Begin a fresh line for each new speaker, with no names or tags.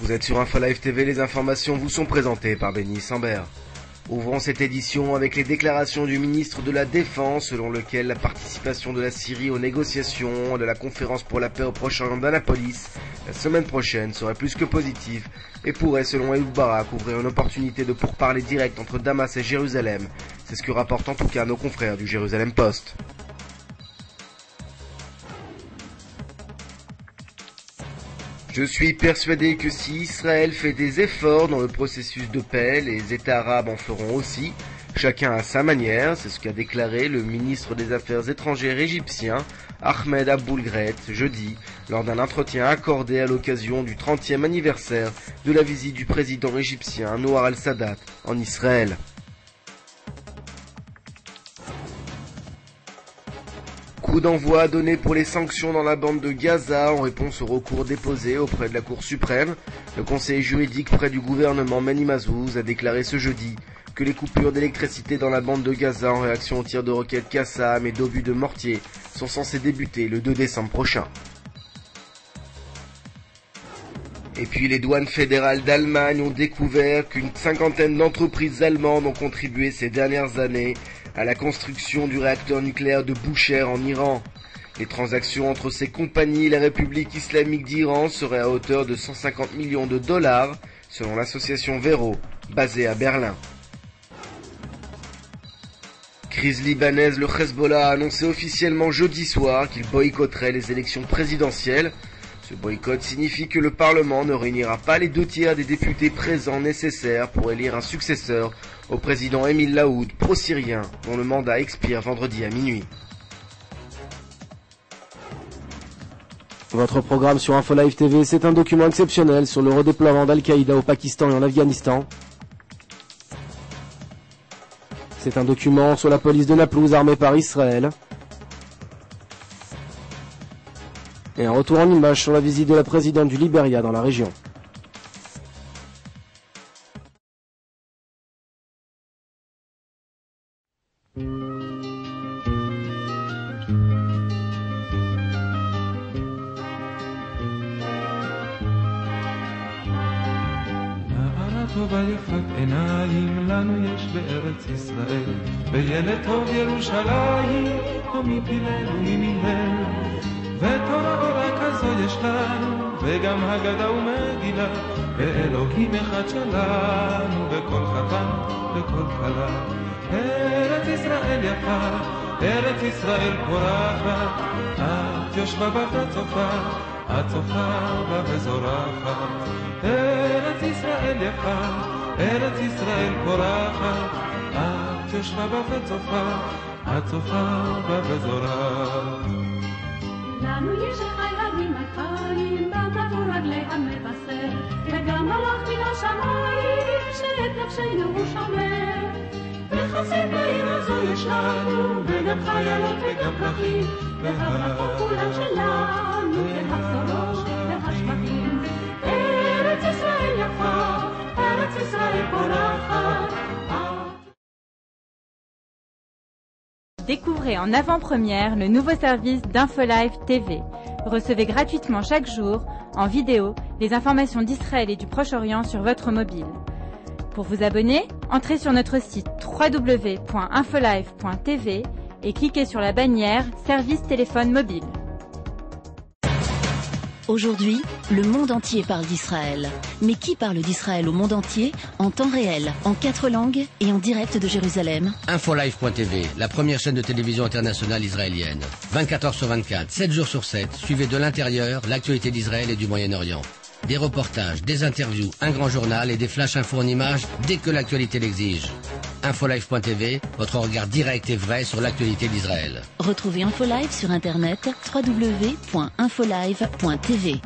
Vous êtes sur InfoLive TV, les informations vous sont présentées par Benny Sambert. Ouvrons cette édition avec les déclarations du ministre de la Défense selon lequel la participation de la Syrie aux négociations de la conférence pour la paix au Proche-Orient d'Annapolis la semaine prochaine serait plus que positive et pourrait, selon Ehud Barak, ouvrir une opportunité de pourparlers directs entre Damas et Jérusalem. C'est ce que rapportent en tout cas nos confrères du Jérusalem Post. Je suis persuadé que si Israël fait des efforts dans le processus de paix, les États arabes en feront aussi, chacun à sa manière, c'est ce qu'a déclaré le ministre des Affaires étrangères égyptien, Ahmed Aboulgret, jeudi, lors d'un entretien accordé à l'occasion du 30e anniversaire de la visite du président égyptien Anwar el-Sadat en Israël. Coup d'envoi donné pour les sanctions dans la bande de Gaza en réponse au recours déposé auprès de la Cour suprême. Le conseiller juridique près du gouvernement Meni Mazouz a déclaré ce jeudi que les coupures d'électricité dans la bande de Gaza en réaction aux tirs de roquettes Qassam et d'obus de mortier sont censées débuter le 2 décembre prochain. Et puis les douanes fédérales d'Allemagne ont découvert qu'une cinquantaine d'entreprises allemandes ont contribué ces dernières années à la construction du réacteur nucléaire de Bushehr en Iran. Les transactions entre ces compagnies et la République islamique d'Iran seraient à hauteur de 150 millions de dollars, selon l'association Vero, basée à Berlin. Crise libanaise, le Hezbollah a annoncé officiellement jeudi soir qu'il boycotterait les élections présidentielles. Ce boycott signifie que le Parlement ne réunira pas les 2/3 des députés présents nécessaires pour élire un successeur au président Émile Laoud, pro-syrien, dont le mandat expire vendredi à minuit.
Votre programme sur InfoLive TV, c'est un document exceptionnel sur le redéploiement d'Al-Qaïda au Pakistan et en Afghanistan. C'est un document sur la police de Naplouse armée par Israël. Et un retour en image sur la visite de la présidente du Liberia dans la région.
ויפת עיניים לנו יש בארץ ישראל וילד טוב ירושלים או מפילנו ממילל ותורה אורה כזו יש לנו וגם הגדה ומגילה ואלוהים אחד שלנו וכל חתן וכל כלה ארץ ישראל יפה ארץ ישראל פורחת את יושבה בה וצופה את צופה בה וזורחת ארץ ישראל יפה, ארץ ישראל פורחת, את יושבה בה וצופה, את צופה בה וזורחת.
לנו יש חיילים 200, בגבו רגלי המבשר, וגם מלאך מן השמיים, שאת נפשנו הוא שומר. וחסד בעיר הזו יש לנו, וגם חיילות וגם פרחים, והברכות כולם שלנו, והבשורות והשבטים. ארץ ישראל יפה, ארץ ישראל פורחת.
Découvrez en avant-première le nouveau service d'InfoLive TV. Recevez gratuitement chaque jour, en vidéo, les informations d'Israël et du Proche-Orient sur votre mobile. Pour vous abonner, entrez sur notre site www.infolive.tv et cliquez sur la bannière Service téléphone mobile.
Aujourd'hui, le monde entier parle d'Israël. Mais qui parle d'Israël au monde entier, en temps réel, en 4 langues et en direct de Jérusalem?
InfoLive.tv, la première chaîne de télévision internationale israélienne. 24 heures sur 24, 7 jours sur 7, suivez de l'intérieur l'actualité d'Israël et du Moyen-Orient. Des reportages, des interviews, un grand journal et des flash infos en images dès que l'actualité l'exige. InfoLive.tv, votre regard direct et vrai sur l'actualité d'Israël.
Retrouvez InfoLive sur internet www.infolive.tv.